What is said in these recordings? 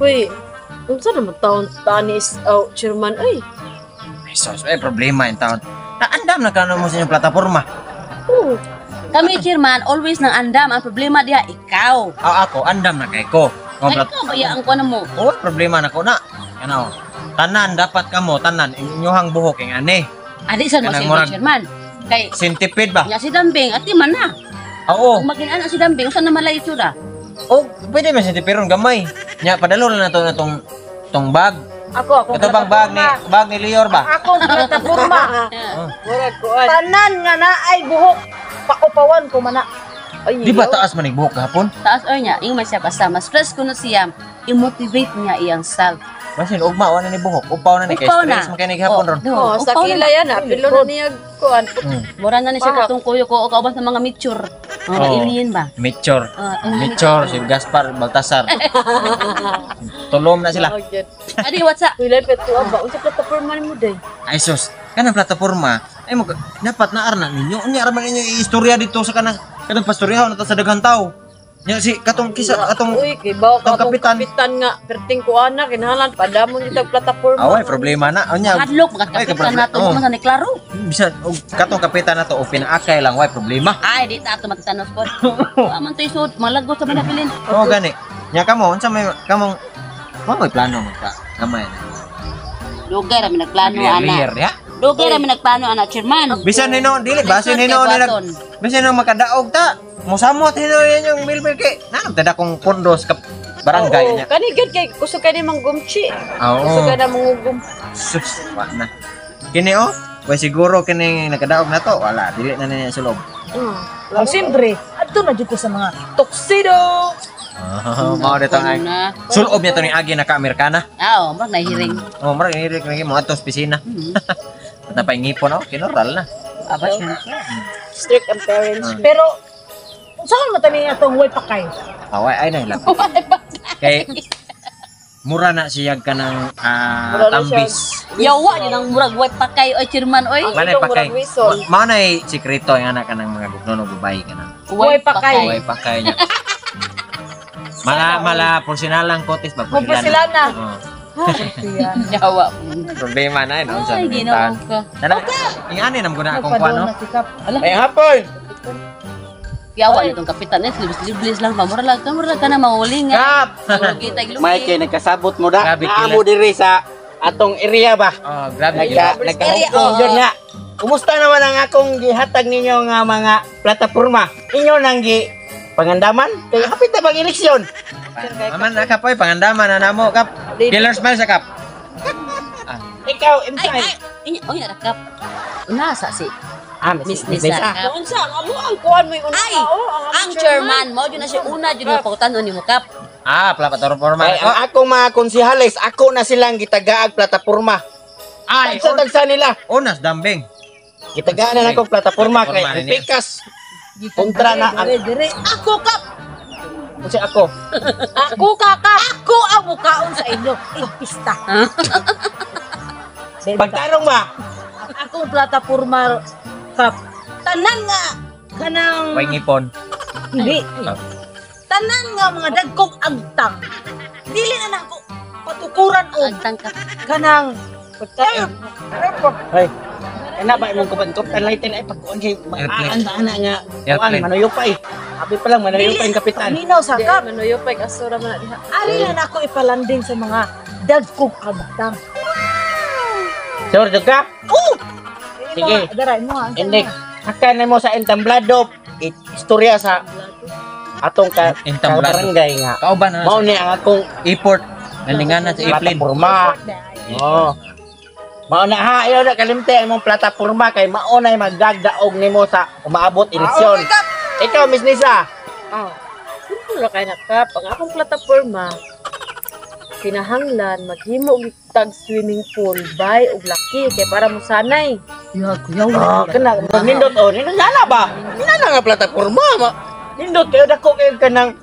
Uy, unsa naman taon tanis chairman ay. Sos, problema yung taon. Andam na kano mo sa inyong plataforma. Oh, Kami, chairman, always nang andam. Ang problema diha, ikaw. Ako, andam na kay ko. Ay, ikaw, bayaan ko na mo. Problema na ko na. Ano, tanan, dapat kamo, tanan, inyuhang buhok yung ane. Adi, saan mo Kanang siya, murag- chairman? Kay, Centipede ba? ya si Dambing, at man na. Oo. Kung maginaan si Dambing, saan naman layo itsura? Pwede man centipede ron gamay. Nya, padalo na to na tong bag. ako Ito bang bag ni Lior ba? Ako plataporma. Oh. Tanan nga na ay buhok paupawan ko mana. Ay, Di ba taas man yung buhok kahapon? Taas o niya, yung may siya basta, mas stress ko na siya, i-motivate niya iyang self. Basin, ugma, wala ni buhok. Upaw na ni kay Upaw na. stress mo kay gihapon ron. Oh, sa kila yan pilo na niya kuan. Mura na ni siya katong kuyo ko, o kaubas ng mga mature. Mga Oo. alien ba? Mature. Ang Mature, si Gaspar, Baltasar. Tulom na sila. Adi, what's up? Wala pa to ba unsa plataporma ni mo day? Ay sus, kanang plataporma, ay mo dapat na arna ninyo. Unya araman ninyo istorya dito sa kanang pastoryahan na sa daghang tao. Nya si katong kisa atong Uy, kay bawa ka Tong kapitan. kapitan. Nga perting ko ana kinahanglan padamon kita plataporma. away problema na. Unya Hadlok, Ay, magkapitan na ito, oo. mga ni Claro. bisan og katong kapitan na to o pinaakay lang way problema. Ay, di ta ito matitanos ko. Aman to isod, malagot sa manapilin. Oo gani. Nya kamo unsa may kamong may plano man ka gamay na. Lugar kami nagplano, ana. Clear ya. Lugar kami nagplano, ana, chairman. Bisan nino dili basin nino ni nag bisan nang makadaog ta. Mosamot nino yung milbil kay na tada kong pondos ka barangay nya. Kani gid kay gusto ka ni manggumchi. Oo. Gusto ka na mangugum. Sus, wa na. Kini oh, way siguro kini nakadaog na to, wala dili na niya sulod. Lang siyempre, adto na jud ko sa mga tuxedo. Mao dito nga. Na. Sulob niya to ni Agi naka-Amerikana. Oo, mag nahiring. Oh, mara ni Rick mo ato opisina. At na ngipon oh, kinoral na. Aba, syempre. Strict ang parents. Pero saan mo tani atong way pakay? Away ay na lang. Kay mura na siya kanang Mura na tambis. Yawa, yun ang murag white pa kayo, oy, chairman, oy. Manay pa kay. Murag whistle. Mao na sikreto yung anak kanang mga gugno babae kanang. White pa kayo. Away pa kay niya. Mala porsyinalang kotis ba Kung porselana. Yawa. Problema na yun. Ay, ginawa ka. Ingani nam ko na akong kwano. Ay hapon. Yawa nitong kapitan, liblis lang ba? Mura lang ka na mauli nga. Kap! May kay nagkasabot mo da. Grabe, Naamo diri sa atong area ba? Oh, grabe. Nagkahugtong yun nga. Kumusta naman ang akong gihatag ninyo nga mga plataporma? Inyo nang pangandaman? Kaya hapit na bang eleksyon? Aman na kapoy, pangandaman na namo kap. Killer smile sa kap. Ikaw, Ay, Imsay. ay, oh, yarakap. Unasa si Miss Miss Nisa. Nisa. Unsa amo ang kuan mo yung Ay, ang chairman mo, yun na siya una, yun na pautan ni mo, Kap. Plataforma. Ay, ang akong mga konsihales, ako na silang gitagaag plataporma. Ay, Tagsa nila. unas dambing. Gitagaan na akong plataporma kay Plataporma ang niya. pikas. Kontra na ang dire. Ako, Kap! kasi ako. Ako kaka. Ako ang mukaon sa inyo. Pista. Pagtarong ba? Akong plataporma kap. Tanan nga kanang Way ngipon. hindi. Tanan nga mga dagkong agtang. Dili na nako patukuran og Agtang ka. kanang pagtaon. Ay. Ana ba imong kupan-kupan lighten ay pagkuan kay Airplane. ana nga. Airplane. Kuan manayo pa eh. Abi pa lang manayo pa yung kapitan. Minaw sa kap. Manuyo pa kasura man diha. Ari na nako ipalanding sa mga dagkong agtang. Sure ka? Sige. Daray mo ha. Hindi. Hakan mo sa entamblado. Istorya sa atong Entamblado. barangay nga. Kauban na Mao ni ang akong import. Nalingan na sa airplane. plataporma. Oh. Mao na ha, ayaw na kalimte ang mong plataporma kay mao na magdagdaog nimo sa umaabot eleksyon. Ikaw, Miss Nisa. Sino kay nakap ang akong plataporma kinahanglan maghimo og tag swimming pool bay og laki kay para mo sanay. Oh, kana nindot oh, nindot nana ba? Nana nga plataporma. Nindot kayo dako kayo kanang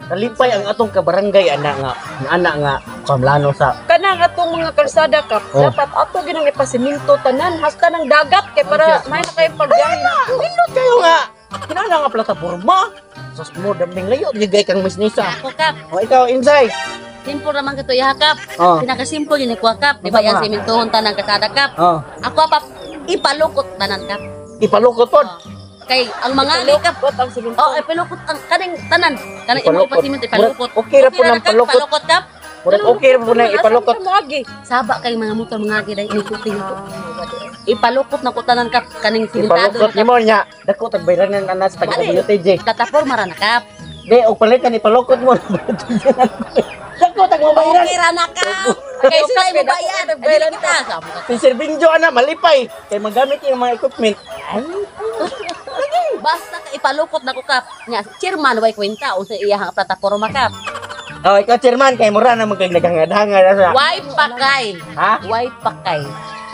kalipay ang atong kabarangay ana nga kamlano sa Kanang atong mga kalsada kap, Oh. dapat ato ginang ipasiminto tanan hasta ng dagat kay para may na kayo pagyahin. nindot kayo nga. Kinala nga plataporma. Sus mo daming layo gigay kang Miss Nisa. Ako, Kap. O ikaw, Insay. Simple naman kato ihakap. Oh. Pinaka-simple yun ikuha kap. Di ba yan simintuhon tanang kasada kap? Oh. Ako pa ipalukot tanan kap. Ipalukot pod. Kay ang mga kap. ang siminto. Oh, ipalukot ang kaning tanan. Kaning imo Ipalukot. ipasimento ipalukot. Okay ra po ng kap, palukot. Palukot kap. Murag okay ra po na ipalukot. Saba kay mga motor mga giday ni kuting ko. Ipalukot na ko tanan kap kaning simentado. Ipalukot nimo nya. Dako tag bayranan ana sa taga WTJ. Plataforma ra na kap. Di og palitan ipalukot mo. Dako tag mabayran. Okay ra na kap. Kay sila mo bayad. Bayad kita. Sabo ka. Si Sir Binjo ana malipay kay magamit yung mga equipment. Basta ka ipalukot na ko kap. Nya chairman way kwenta unsa iyang plataforma kap. Oh, ikaw chairman kay mura na magkag naghangad-hangad sa. Way pakay. Ha? Way pakay.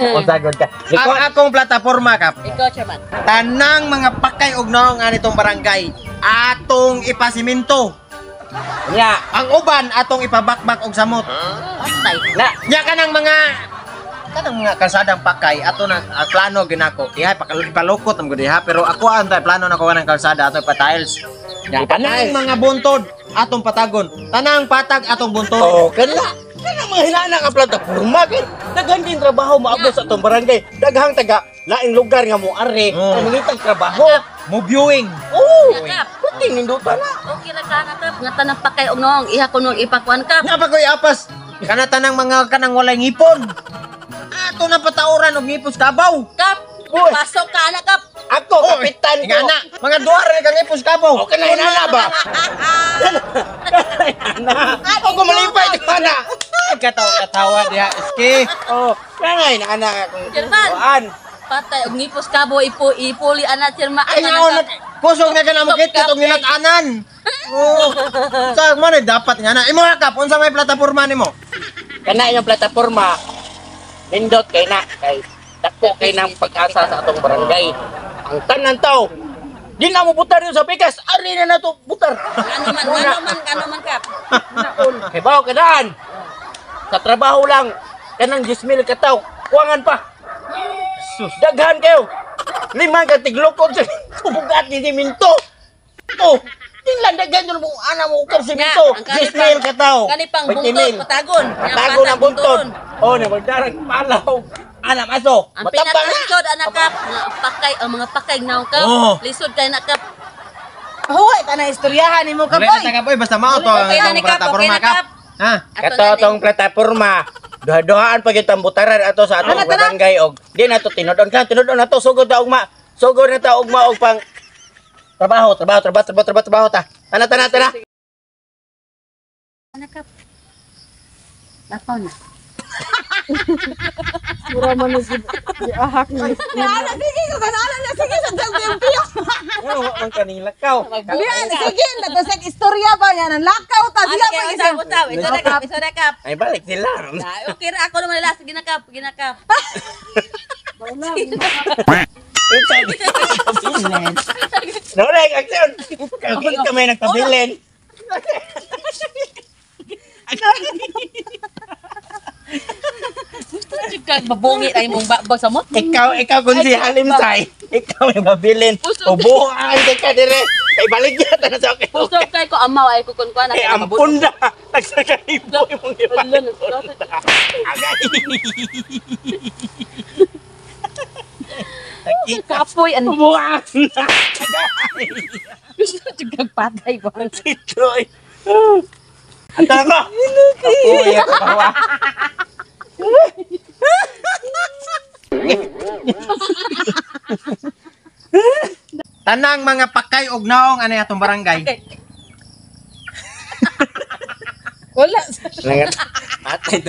O sagod ka. Ang akong plataporma kap. Ikaw chairman. Tanang mga pakay og naong anitong barangay atong ipasiminto. Nya, Ang uban atong ipabakbak og samot. Patay. na Nya kanang mga kalsadang pakay ato na plano ginako. Iha ipalukot ang diha pero ako antay plano na ko ng kalsada ato pa tiles. Nya kanang mga buntod atong patagon. Tanang patag atong buntod. oh, kana mga hinana nga plataporma kay daghan din trabaho maabot sa atong barangay. Daghang taga laing lugar nga mo are Oh. ang mangitag trabaho. Mo viewing. Oh, Kap. puting nindutan na. Okay ra ka na kap. Nga tanang pakay og noong iha ko nung ipakuan kap. Nya pa koy apas. Kana tanang mga kanang walay ngipon. Ato na patauran og ngipos kabaw. Kap. Uy. Pasok ka na kap. Ako kapitan ko. Ingana, mga duwar na kang ngipos kabaw. O kana hinana ba? Ako kumalipay di mana. Katawa diha iski. Oh, kaya nga anak akong Chairman. kuan. Patay og ngipos kabo ipuli ana chairman. Ay nga kusog na kanang makit katong nilatanan. Oh. Sa mo na dapat nga na. Imo kap unsa may plataporma nimo? Kana yung plataporma. Nindot kay na kay dako kay nang pag-asa sa atong barangay. Ang tanan tao. Di na mo butar yun sa pikas. Ari na to butar. Ano man kap. Kay bawo kadaan. Sa trabaho lang kanang 10,000 ka tao. Kuwangan pa. Sus. Daghan kayo. 5 ka tiglukod sa tubugat ni Siminto. Oh, tinglan daghan yun mo ana mo ukar Siminto. 10,000 ka tao. Kani pang 20,000. buntod patagon. Patago ng buntod. Oh, na magdarag palaw. Ana maso. Ang Matapang na. pinakalisod anak kap. Mga pakay ang mga pakay naong kap. Oh. Lisod kay na kap. Huwag ka na istoryahan ni mo ka, Wala boy. na kapoy basta mao to ang Okay na itong ni Kap, okay plataporma na, kap. Kap. Ha? Kato tong plataporma. Duha-duhaan pa kitang butaran ato sa atong barangay og di na to tinudon na to sugod na ugma. Sugod na ta ugma og pang trabaho ta. Tana. Anak kap. Lapaw na. Ala, sige ko kanala na sige sa dagdempiyo. Ano man kaning lakaw. Biyan, sige na to sa istorya ba yan ang lakaw ta Ah, sila sige, pa usap, usap. Isa na kap. Ay balik sila. Ah, okay ra ako naman nila. Sige na kap. No, like action. Kapag kami nagpabilin. Kag babungi ay mong babaw sa mo. Ikaw kung si Halim Say. Ikaw ay mabilin. Ubuhan ka dire. Kay balik yata na sa akin. Pusog kay ko amaw ay ko kun kuan Eh, ampun na. Nagsakalibo yung ipan. Kapoy an Ubuhan na. jugag patay ba. Si Troy. Ang tanga ko. Uy, ako kawa. Tanang mga pakay og naong anay atong barangay. Wala. Atay.